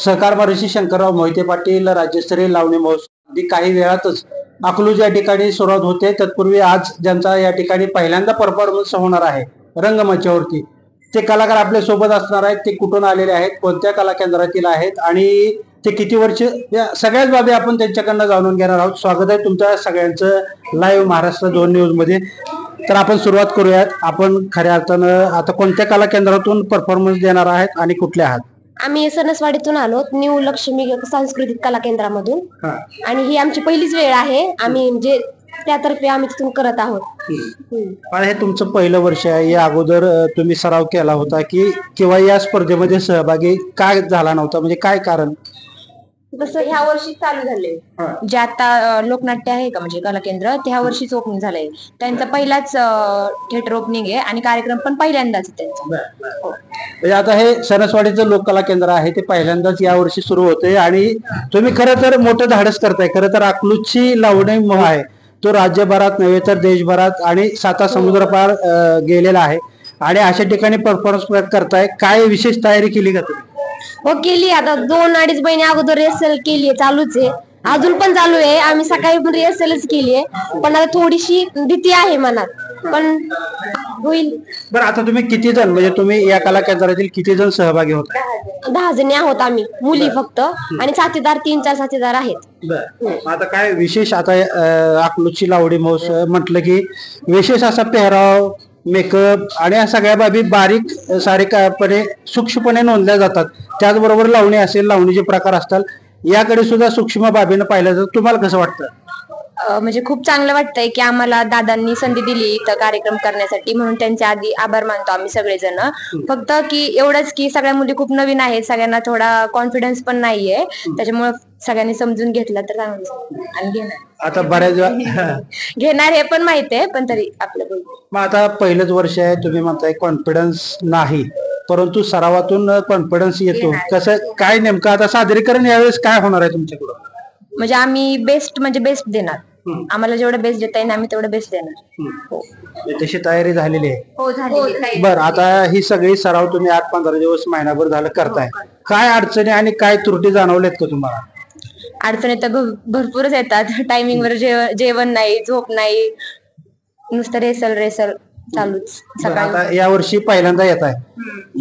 सहकार महर्षी शंकरराव मोहिते पाटील राज्यस्तरीय लावणी महोत्सव अगदी काही वेळातच अकलूज या ठिकाणी सुरुवात होते। तत्पूर्वी आज ज्यांचा या ठिकाणी पहिल्यांदा परफॉर्मन्स होणार आहे रंगमंचावरती, ते कलाकार आपल्या सोबत असणार आहेत। ते कुठून आलेले आहेत, कोणत्या कला केंद्रातील आहेत आणि ते किती वर्ष, या सगळ्याच बाबी आपण त्यांच्याकडनं जाणून घेणार आहोत। स्वागत आहे तुमच्या सगळ्यांचं लाईव्ह महाराष्ट्र 2 न्यूज मध्ये। तर आपण सुरुवात करूयात। आपण खऱ्या अर्थानं आता कोणत्या कला केंद्रातून परफॉर्मन्स देणार आहेत आणि कुठले आहात? आम्ही सणसवाडीतून आलो, न्यू लक्ष्मी सांस्कृतिक कला केंद्रामधून, आणि ही आमची पहिलीच वेळ आहे। आम्ही म्हणजे त्यातर्फे आम्ही तिथून करत आहोत। हे तुमचं पहिलं वर्ष आहे। या अगोदर तुम्ही सराव केला होता की किंवा या स्पर्धेमध्ये सहभागी काय झाला नव्हता, म्हणजे काय कारण? तसं ह्या वर्षी चालू झाले, जे आता लोकनाट्य आहे का म्हणजे कला केंद्र, ते ह्या वर्षीच ओपनिंग झालंय। त्यांचा पहिलाच थिएटर ओपनिंग आहे आणि कार्यक्रम पण पहिल्यांदाच त्यांचा। म्हणजे आता हे सणसवाडीचं लोककला केंद्र आहे, ते पहिल्यांदाच या वर्षी सुरू होते आणि तुम्ही खरं तर मोठं धाडस करताय। खरं तर अकलूजची लावणी महोत्सव आहे तो राज्यभरात नव्हे तर देशभरात आणि 7 समुद्र पार गेलेला आहे आणि अशा ठिकाणी परफॉर्मन्स करताय। काय विशेष तयारी केली का तुम्ही? हो केली, आता 2-2.5 महिने अगोदर रिहर्सल केली आहे, चालूच आहे, अजून पण चालू आहे। आम्ही सकाळी पण रिहर्सलच केली आहे, पण आता थोडीशी भीती आहे मनात, पण होईल। बरं, आता तुम्ही किती जण, म्हणजे तुम्ही या कला केंद्रातील किती जण सहभागी होता? 10 जणी आहोत आम्ही, मुली फक्त, आणि साथीदार 3-4 साथीदार आहेत। बरं, आता काय विशेष, आता अकलूजची लावणी महोत्सव म्हटलं की विशेष असा पेहराव, मेकअप आणि या सगळ्या बाबी बारीक सारीकपणे सूक्ष्मपणे नोंदल्या जातात। त्याचबरोबर लावणी असेल, लावणीचे प्रकार असतात, याकडे सुद्धा सूक्ष्म बाबीनं पाहिलं जातं। तुम्हाला कसं वाटतं? म्हणजे खूप चांगलं वाटतंय की आम्हाला दादांनी संधी दिली इथं कार्यक्रम करण्यासाठी, म्हणून त्यांचे आधी आभार मानतो आम्ही सगळेजण। फक्त की एवढंच की सगळ्या मुली खूप नवीन आहेत, सगळ्यांना थोडा कॉन्फिडन्स पण नाहीये, त्याच्यामुळे सगळ्यांनी समजून घेतलं तर चांगलं आणि घेणार। आता बऱ्याच घेणार हे पण माहिती आहे, पण तरी आपलं मग आता पहिलंच वर्ष आहे, तुम्ही म्हणताय कॉन्फिडन्स नाही, परंतु सरावातून कॉन्फिडन्स येतो। कसं काय नेमकं आता सादरीकरण यावेळेस काय होणार आहे तुमच्याकडून? म्हणजे आम्ही बेस्ट म्हणजे बेस्ट देणार, आम्हाला जेवढं बेस्ट देता येईल आम्ही तेवढं बेस्ट देणार। तशी तयारी झालेली आहे? हो झाली। बरं, आता ही सगळी सराव तुम्ही 8-15 दिवस, महिनाभर झालं करताय, काय अडचणी आणि काय त्रुटी जाणवल्यात का तुम्हाला? अडचणी तर भरपूरच येतात। टायमिंगवर जेवण नाही, झोप नाही, नुसतं रेसल चालूच सकाळी। आता या वर्षी पहिल्यांदा येत आहे,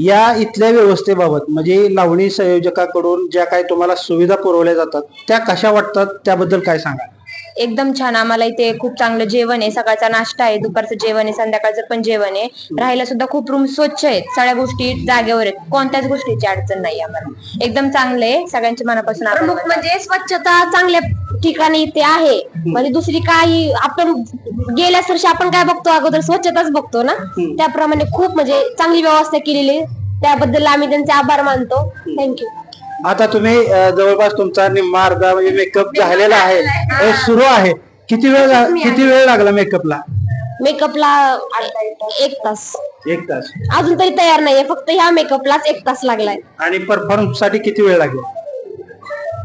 या इथल्या व्यवस्थेबाबत म्हणजे लावणी संयोजकाकडून ज्या काही तुम्हाला सुविधा पुरवल्या जातात त्या कशा वाटतात, त्याबद्दल काय सांगा? एकदम छान, आम्हाला इथे खूप चांगलं जेवण आहे, सकाळचा नाश्ता आहे, दुपारचं जेवण आहे, संध्याकाळचं पण जेवण आहे। राहायला सुद्धा खूप रूम स्वच्छ आहेत, सगळ्या गोष्टी जागेवर आहेत, कोणत्याच गोष्टीची अडचण नाही आम्हाला, एकदम चांगलं आहे। सगळ्यांच्या मनापासून प्रमुख म्हणजे स्वच्छता चांगल्या ठिकाणी इथे आहे, म्हणजे दुसरी काही आपण गेल्या वर्षी आपण काय बघतो, अगोदर स्वच्छताच बघतो ना, त्याप्रमाणे खूप म्हणजे चांगली व्यवस्था केलेली आहे, त्याबद्दल आम्ही त्यांचे आभार मानतो। थँक्यू। आता तुम्ही जवळपास तुमचा निम्मा अर्धा म्हणजे मेकअप झालेला आहे, सुरू आहे, किती वेळ लागला मेकअपला? मेकअपला 1 तास। 1 तास अजून तरी तयार नाहीये, फक्त ह्या मेकअपलाच 1 तास लागलाय। आणि परफॉर्मन्स साठी किती वेळ लागेल?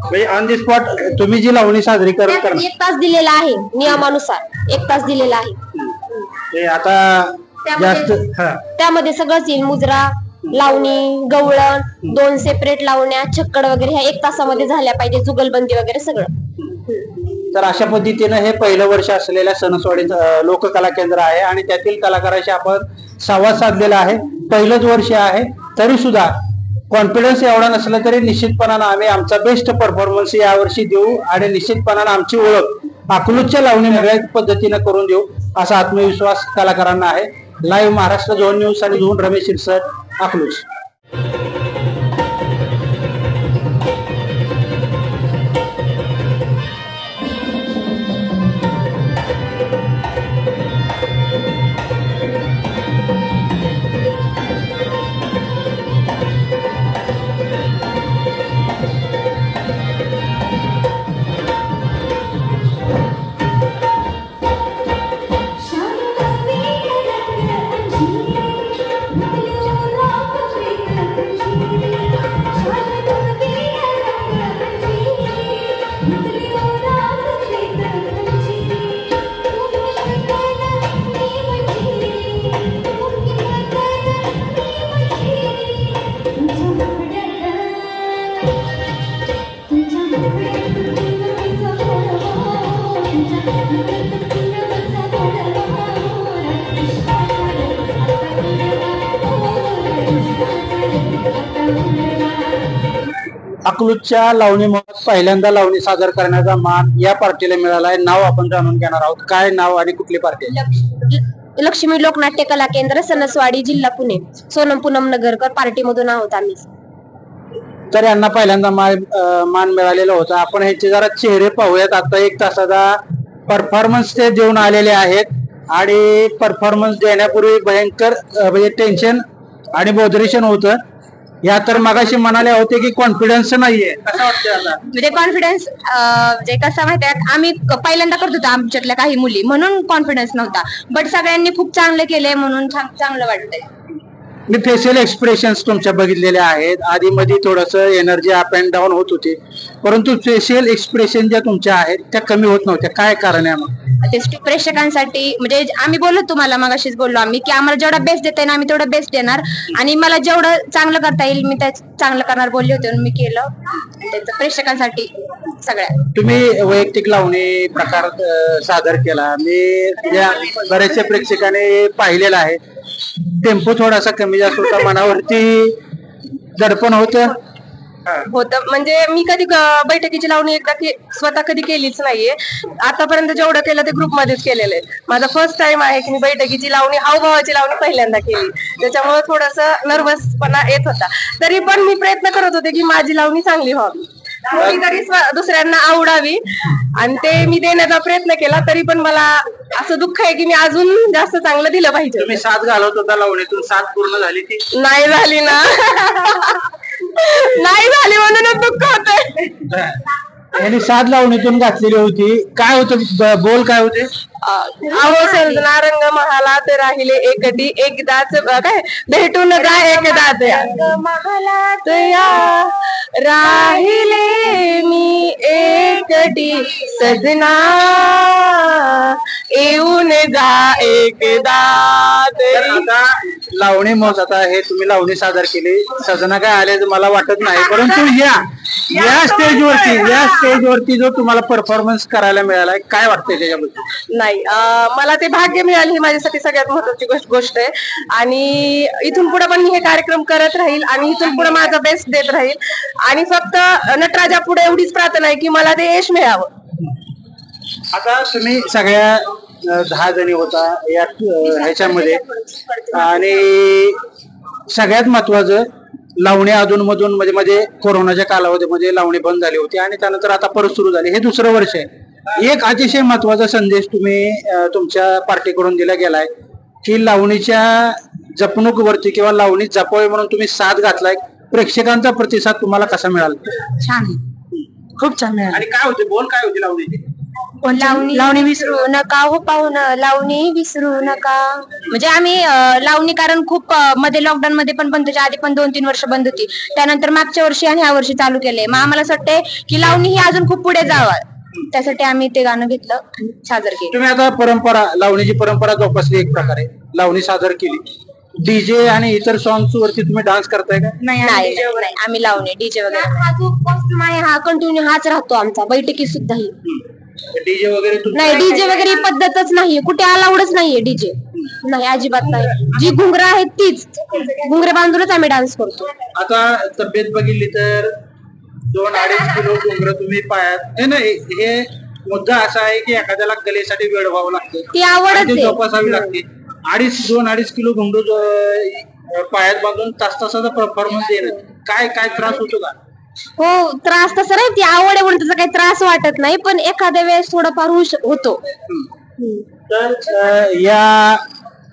म्हणजे ऑन दी स्पॉट तुम्ही जी लावणी सादरीकरण करणार? 1 तास दिलेला आहे, नियमानुसार 1 तास दिलेला आहे। आता जास्त त्यामध्ये सगळंच येईल, मुजरा, लावणी, गवळण, 2 सेपरेट लावण्या, छक्कड वगैरे ह्या 1 तासामध्ये झाल्या पाहिजे, जुगलबंदी वगैरे सगळं। तर अशा पद्धतीने हे पहिलं वर्ष असलेल्या सणसवाडीचं लोककला केंद्र आहे आणि त्यातील कलाकारांशी आपण संवाद साधलेला आहे। पहिलंच वर्ष आहे, तरी सुद्धा कॉन्फिडन्स एवढा नसला तरी निश्चितपणानं आम्ही आमचा बेस्ट परफॉर्मन्स यावर्षी देऊ आणि निश्चितपणानं आमची ओळख अकलूजच्या लावणी मर्यादित पद्धतीनं करून देऊ असा आत्मविश्वास कलाकारांना आहे। लाईव्ह महाराष्ट्र 2 न्यूज आणि धून रमेश शिरसट, अकलूज। अकलूजच्या लावणी महोत्सवात पहिल्यांदा लावणी सादर करण्याचा मान या पार्टीला मिळाला आहे. नाव आपण जाणून घेणार आहोत. काय नाव आणि कुठली पार्टी? लक्ष्मी लोकनाट्य कला केंद्र, सणसवाडी, जिल्हा पुणे. सोनम पूनम नगरकर पार्टी मधून आहोत आम्ही. तर यांना पहिल्यांदा मान मिळालेला होता. आपण ह्याचे जरा चेहरे पाहूयात. आता 1 तासाचा परफॉर्मन्स ते देऊन आलेले आहेत आणि परफॉर्मन्स देण्यापूर्वी भयंकर म्हणजे टेन्शन आणि बोधरेशन होतं. या तर मगाशी म्हणाले होते की कॉन्फिडन्स नाहीये, कसं वाटतं आता? म्हणजे कॉन्फिडन्स म्हणजे कसं माहितीये, आम्ही पहिल्यांदा करत होतो आमच्यातल्या काही मुली, म्हणून कॉन्फिडन्स नव्हता. बट सगळ्यांनी खूप चांगलं केलंय म्हणून चांगलं वाटतंय. मी फेशियल एक्सप्रेशन्स तुमच्या बघितलेले आहेत. आधी मध्ये थोडस एनर्जी अप अँड डाऊन होत होती, परंतु फेशियल एक्सप्रेशन ज्या तुमच्या आहेत त्या कमी होत नव्हत्या. काय कारण आहे? मग ते प्रेक्षकांसाठी म्हणजे आम्ही बोललो, तुम्हाला मगाशीच बोललो आम्ही, की आम्हाला जेवढा बेस्ट देता येईल आम्ही तेवढं बेस्ट देणार आणि मला जेवढं चांगलं करता येईल मी चांगलं करणार बोलले होते. मी केलं त्याचं प्रेक्षकांसाठी सगळ्या. तुम्ही वैयक्तिक लावणी प्रकार सादर केला. मी बऱ्याचशा प्रेक्षकाने पाहिलेला आहे. टेम्पो थोडासा कमी जास्त होता, मनावरती दडपण होतं. म्हणजे मी कधी बैठकीची लावणी एकदा स्वतः कधी केलीच नाहीये. आतापर्यंत जेवढं केलं ते ग्रुप मध्येच केलेलं आहे. माझा फर्स्ट टाइम आहे की मी बैठकीची लावणी, हावभावाची लावणी पहिल्यांदा केली. त्याच्यामुळे थोडस नर्वसपणा येत होता. तरी पण मी प्रयत्न करत होते की माझी लावणी चांगली व्हावी, तरी दुसऱ्यांना आवडावी, आणि ते मी देण्याचा प्रयत्न केला. तरी पण मला असं दुःख आहे की मी अजून जास्त चांगलं दिलं पाहिजे. तुम्ही 7 घालत होता लावणीतून, 7 पूर्ण झाली ती? नाही झाली ना. नाही झाली म्हणूनच दुःख होतंय. यांनी 7 लावणीतून घातलेली होती. काय होतं बोल, काय होते? अहो सर्जना रंग महालात राहिले एकटी, एकदाच काय भेटून जा एकदाच महालात या राहिले मी एकटी, सजना येऊन जा एकदा. आता लावणी महोत्सव, आता हे तुम्ही लावणी सादर केली, सजना काय आले मला वाटत नाही, परंतु या स्टेजवरती जो तुम्हाला परफॉर्मन्स करायला मिळालाय, काय वाटतंय त्याच्याबद्दल? नाही, मला ते भाग्य मिळाले ही माझ्यासाठी सगळ्यात महत्वाची गोष्ट आहे. आणि इथून पुढे पण मी हे कार्यक्रम करत राहील आणि इथून पुढे माझा बेस्ट देत राहील. आणि फक्त नटराजा पुढे एवढीच प्रार्थना आहे की मला ते यश मिळावं. आता तुम्ही सगळ्या 10 जणी होता या ह्याच्यामध्ये, आणि सगळ्यात महत्वाचं लावणी अधूनमधून म्हणजे कोरोनाच्या कालावधीमध्ये लावणी बंद झाली होती आणि त्यानंतर आता परत सुरू झाली. हे 2रं वर्ष आहे. एक अतिशय महत्वाचा संदेश तुम्ही तुमच्या पार्टीकडून दिला गेलाय की लावणीच्या जपणूकवरती किंवा लावणी जपावी म्हणून तुम्ही 7 घातलाय. प्रेक्षकांचा प्रतिसाद तुम्हाला कसा मिळाला? छान, खूप छान मिळाला. आणि काय होते बोल, काय होती लावणीची? लावणी विसरू नका हो पाहुण, लावणी विसरू नका. म्हणजे आम्ही लावणी, कारण खूप मध्ये लॉकडाऊन मध्ये पण बंद, त्याच्या आधी पण 2-3 वर्ष बंद होती. त्यानंतर मागच्या वर्षी आणि ह्या वर्षी चालू केले. मग आम्हाला असं वाटतंय की लावणी ही अजून खूप पुढे जावं, त्यासाठी आम्ही ते गाणं घेतलं आणि सादर केलं. तुम्ही आता परंपरा, लावणीची परंपरा जोपासली, एक प्रकारे लावणी सादर केली. डीजे आणि इतर सॉंग्स वरती तुम्ही डान्स करताय का? नाही, आम्ही लावणी डीजे वगैरे, हा जो कॉस्ट्युम आहे हा कंटिन्यू हाच राहतो आमचा बैठकीत सुद्धा. डीजे वगैरे नाही, डीजे वगैरे ही पद्धतच नाहीये, कुठे अलाउडच नाहीये डीजे. नाही, अजिबात नाही. जी घुंगरं आहेत तीच घुंगरे बांधूनच आम्ही डान्स करतो. आता तब्येत बघितली तर 2-2.5 किलो घुंगरं तुम्ही पायात, नाही हे मुद्दा असा आहे की एखाद्याला कलेसाठी वेळ व्हावं लागतं, ती आवडच जोपासावी लागते. 2.5 किलो घुंगरू पायात बांधून तासाचा परफॉर्मन्स देणं, काय त्रास होतो का? हो, त्रास तसं नाही, ती आवड आहे म्हणून त्याचा काही त्रास वाटत नाही, पण एखाद्या वेळेस थोडाफार होतो. तर या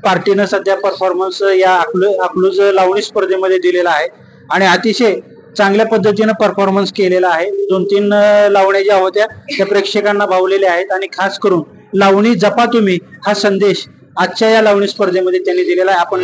पार्टीनं सध्या परफॉर्मन्स या अकलूज लावणी स्पर्धेमध्ये दिलेला आहे आणि अतिशय चांगल्या पद्धतीनं परफॉर्मन्स केलेला आहे. 2-3 लावण्या ज्या होत्या त्या प्रेक्षकांना भावलेल्या आहेत आणि खास करून लावणी जपा तुम्ही हा संदेश आजच्या या लावणी स्पर्धेमध्ये त्यांनी दिलेला आहे. आपण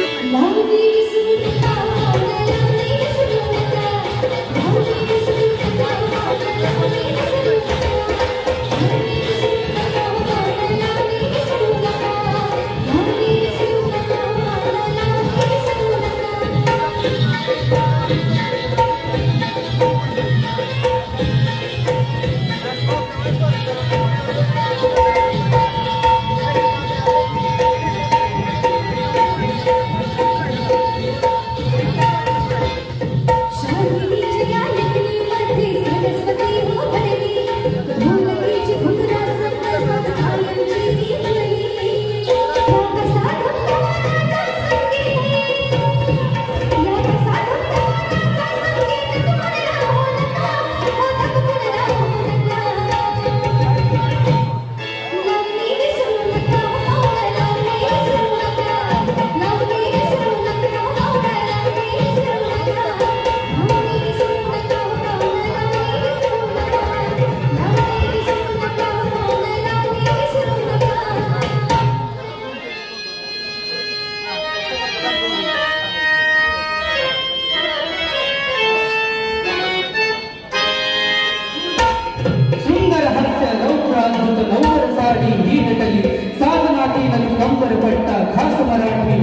दुपट्टा खास मराठी